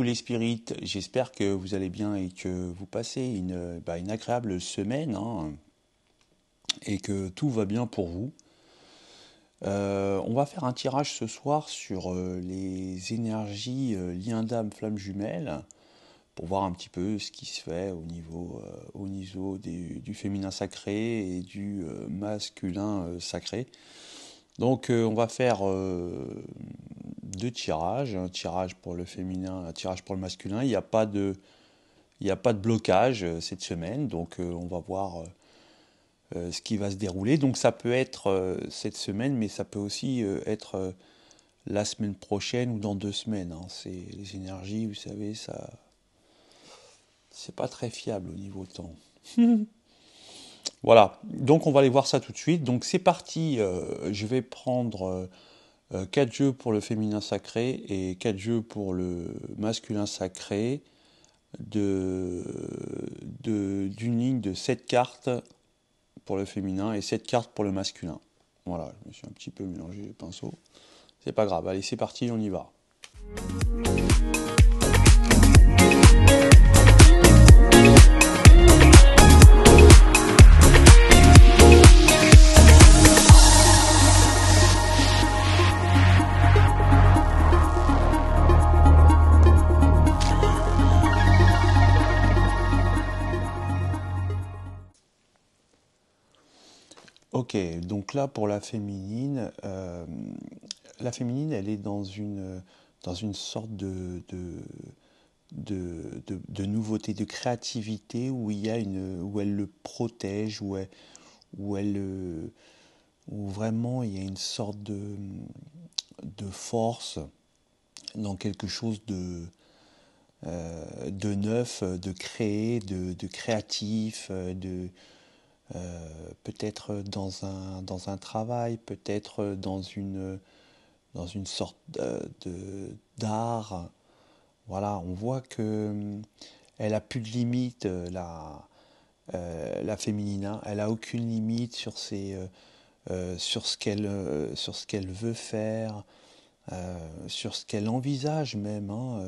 les spirites, j'espère que vous allez bien et que vous passez une agréable semaine, hein, et que tout va bien pour vous. On va faire un tirage ce soir sur les énergies lien d'âme flamme jumelle pour voir un petit peu ce qui se fait au niveau du féminin sacré et du masculin sacré. Donc on va faire deux tirages, un tirage pour le féminin, un tirage pour le masculin. Il n'y a pas de blocage cette semaine, donc on va voir ce qui va se dérouler. Donc ça peut être cette semaine, mais ça peut aussi être la semaine prochaine ou dans 2 semaines, hein. C'est les énergies, vous savez, ça, c'est pas très fiable au niveau temps. Voilà, donc on va aller voir ça tout de suite. Donc c'est parti, je vais prendre 4 jeux pour le féminin sacré et 4 jeux pour le masculin sacré d'une ligne de 7 cartes pour le féminin et 7 cartes pour le masculin. Voilà, je me suis un petit peu mélangé les pinceaux. C'est pas grave, allez c'est parti, on y va. Ok, donc là pour la féminine elle est dans une sorte de nouveauté, de créativité où où elle le protège, où elle, où vraiment il y a une sorte de force dans quelque chose de neuf, de créé, de créatif, peut-être dans un travail, peut-être dans une sorte d'art. Voilà, on voit que elle a plus de limite, la féminine. Elle a aucune limite sur ce qu'elle veut faire, sur ce qu'elle envisage même, hein.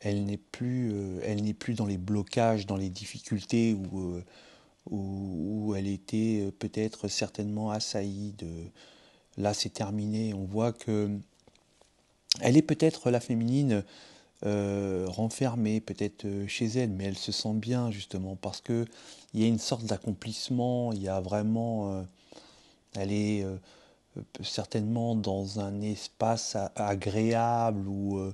Elle n'est plus dans les blocages, dans les difficultés où elle était peut-être certainement assaillie de là c'est terminé. On voit que elle est peut-être la féminine renfermée peut-être chez elle, mais elle se sent bien justement parce que il y a une sorte d'accomplissement, il y a vraiment elle est certainement dans un espace agréable ou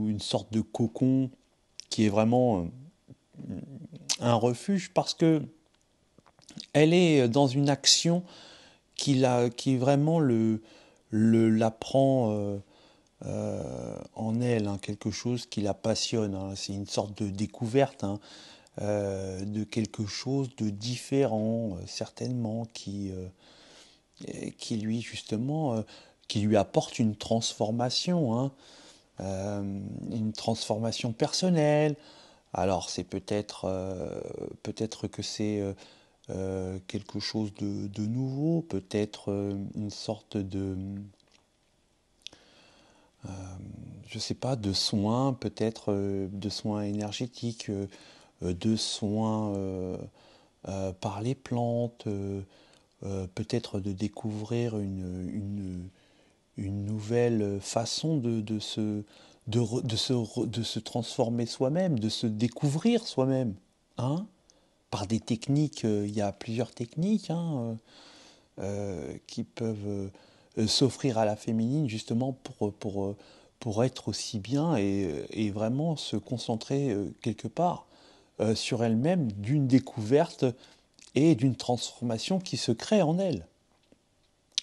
une sorte de cocon qui est vraiment un refuge parce que elle est dans une action qui vraiment la prend en elle, hein, quelque chose qui la passionne, hein. C'est une sorte de découverte, hein, de quelque chose de différent, certainement, qui lui justement, qui lui apporte une transformation, hein, une transformation personnelle. Alors c'est peut-être que c'est quelque chose de nouveau, peut-être une sorte euh, je sais pas, de soins, peut-être de soins énergétiques, de soins par les plantes, peut-être de découvrir une nouvelle façon de se transformer soi-même, de se découvrir soi-même, hein, par des techniques, il y a plusieurs techniques, hein, qui peuvent s'offrir à la féminine justement pour être aussi bien et vraiment se concentrer quelque part sur elle-même d'une découverte et d'une transformation qui se crée en elle,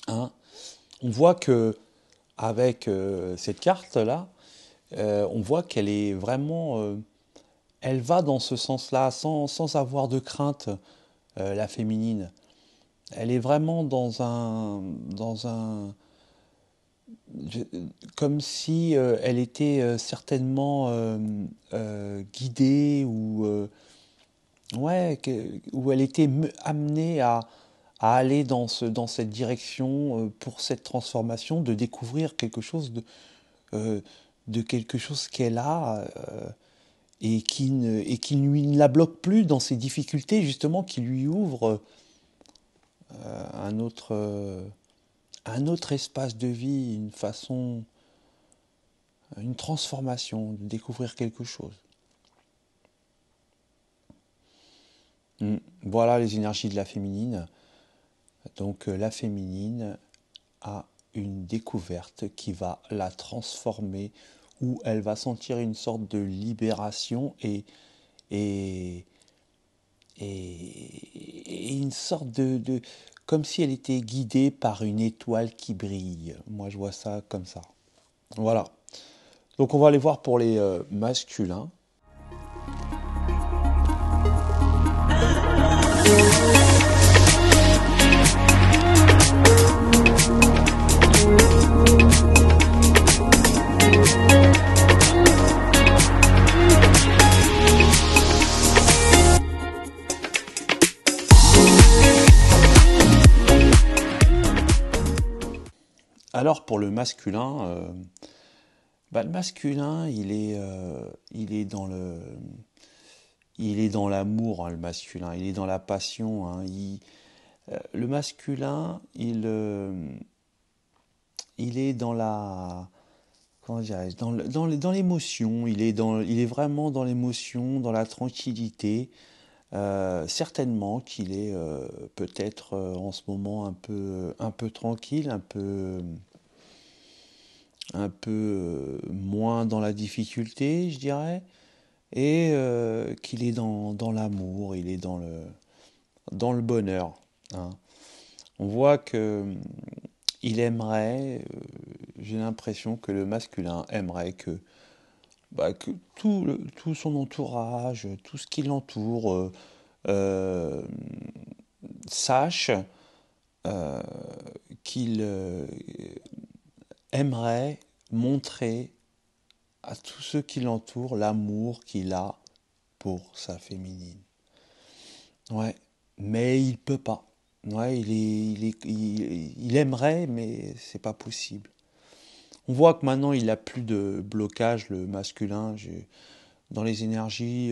hein. On voit que avec cette carte-là, on voit qu'elle est vraiment elle va dans ce sens-là sans avoir de crainte, la féminine. Elle est vraiment dans un, comme si elle était certainement guidée ouais, où elle était amenée à aller dans cette direction pour cette transformation, de découvrir quelque chose euh, de quelque chose qu'elle a et qui ne la bloque plus dans ses difficultés, justement, qui lui ouvre un un autre espace de vie, une façon, une transformation, de découvrir quelque chose. Voilà les énergies de la féminine. Donc la féminine a une découverte qui va la transformer, où elle va sentir une sorte de libération et, et une sorte comme si elle était guidée par une étoile qui brille. Moi je vois ça comme ça. Voilà. Donc on va aller voir pour les masculins. Alors pour le masculin, le masculin, il est dans il est dans l'amour, hein, le masculin, il est dans la passion, hein, le masculin, il est dans la, comment dirais-je, dans l'émotion, il est vraiment dans l'émotion, dans la tranquillité. Certainement qu'il est peut-être en ce moment un peu tranquille, un peu moins dans la difficulté, je dirais, et qu'il est dans l'amour, il est dans le bonheur, hein. On voit que il aimerait, j'ai l'impression que le masculin aimerait que tout son entourage, tout ce qui l'entoure, euh, sache euh, qu'il aimerait montrer à tous ceux qui l'entourent l'amour qu'il a pour sa féminine. Ouais, mais il peut pas. Ouais, il aimerait, mais c'est pas possible. On voit que maintenant il a plus de blocage, le masculin. Dans les énergies,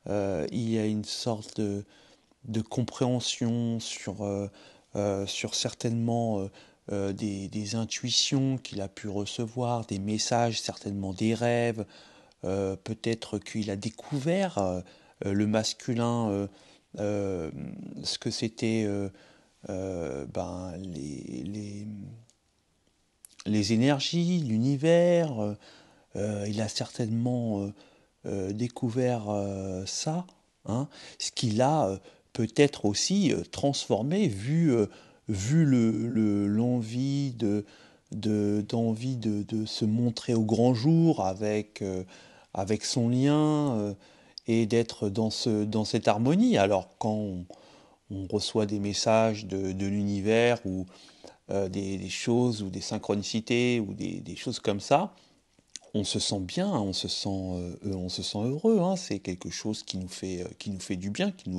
il y a une sorte de compréhension sur certainement des intuitions qu'il a pu recevoir, des messages, certainement des rêves. Peut-être qu'il a découvert le masculin, ce que c'était les énergies, l'univers. Il a certainement découvert ça, hein, ce qu'il a peut-être aussi transformé, vu l'envie d'envie de se montrer au grand jour avec son lien et d'être dans cette harmonie. Alors quand on reçoit des messages de l'univers ou des choses ou des synchronicités ou des choses comme ça, on se sent bien, on se sent heureux, hein. C'est quelque chose qui nous fait du bien, qui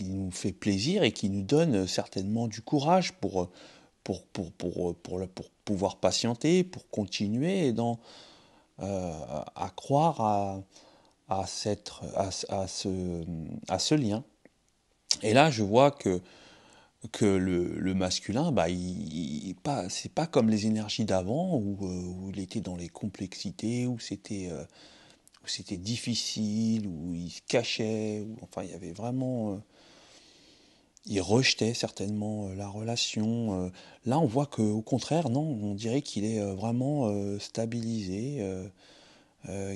nous fait plaisir et qui nous donne certainement du courage pour pouvoir patienter, pour continuer à croire à ce lien. Et là, je vois que le masculin, c'est pas comme les énergies d'avant où il était dans les complexités, où c'était difficile, où il se cachait, où, enfin il y avait vraiment, il rejetait certainement la relation. Là, on voit qu'au contraire, non, on dirait qu'il est vraiment stabilisé,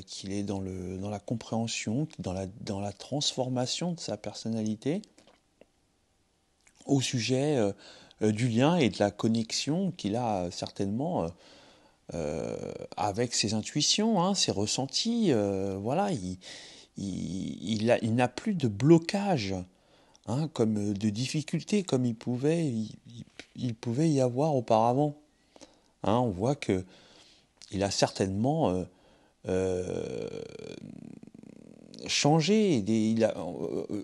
qu'il est dans la compréhension, dans la transformation de sa personnalité au sujet du lien et de la connexion qu'il a certainement avec ses intuitions, hein, ses ressentis. Voilà, il n'a plus de blocage, hein, comme de difficultés comme il pouvait y avoir auparavant. Hein, on voit que il a certainement changé, il a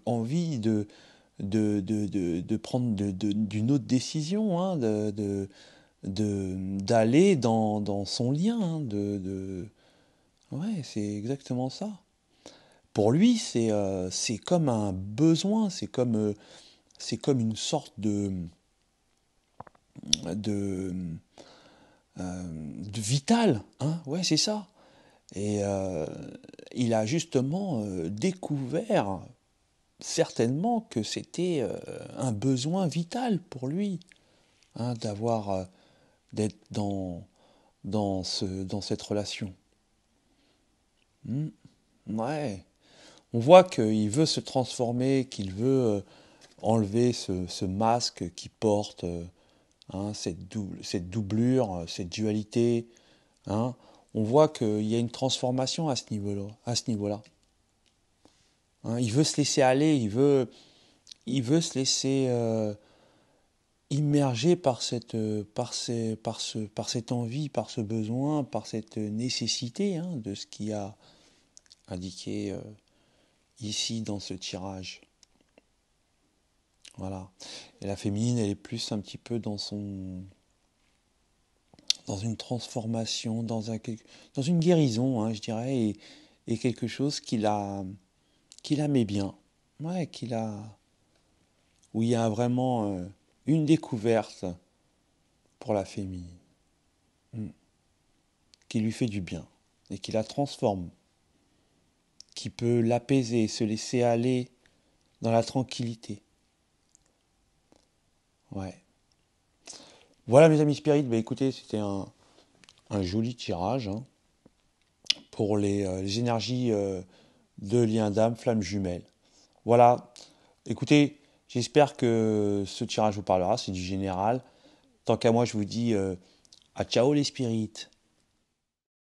envie de prendre d'une autre décision, hein, d'aller dans son lien, hein, Ouais, c'est exactement ça. Pour lui, c'est comme un besoin, c'est comme une sorte de, de vital, hein, ouais, c'est ça. Et il a justement découvert certainement que c'était un besoin vital pour lui, hein, d'être dans cette relation. Hmm. Ouais. On voit qu'il veut se transformer, qu'il veut enlever ce masque qu'il porte, hein, cette doublure, cette dualité. Hein. On voit qu'il y a une transformation à ce niveau-là. Hein. Il veut se laisser aller, il veut se laisser immerger par par cette envie, par ce besoin, par cette nécessité, hein, de ce qui a indiqué ici dans ce tirage. Voilà. Et la féminine, elle est plus un petit peu dans une transformation, dans une guérison, hein, je dirais, et quelque chose qu'il a met bien. Ouais, où il y a vraiment une découverte pour la féminine, mm, qui lui fait du bien, et qui la transforme, qui peut l'apaiser, se laisser aller dans la tranquillité. Ouais. Voilà mes amis spirites, bah écoutez, c'était un joli tirage, hein, pour les énergies de lien d'âme, flamme jumelle. Voilà, écoutez, j'espère que ce tirage vous parlera, c'est du général. Tant qu'à moi, je vous dis à ciao les spirites.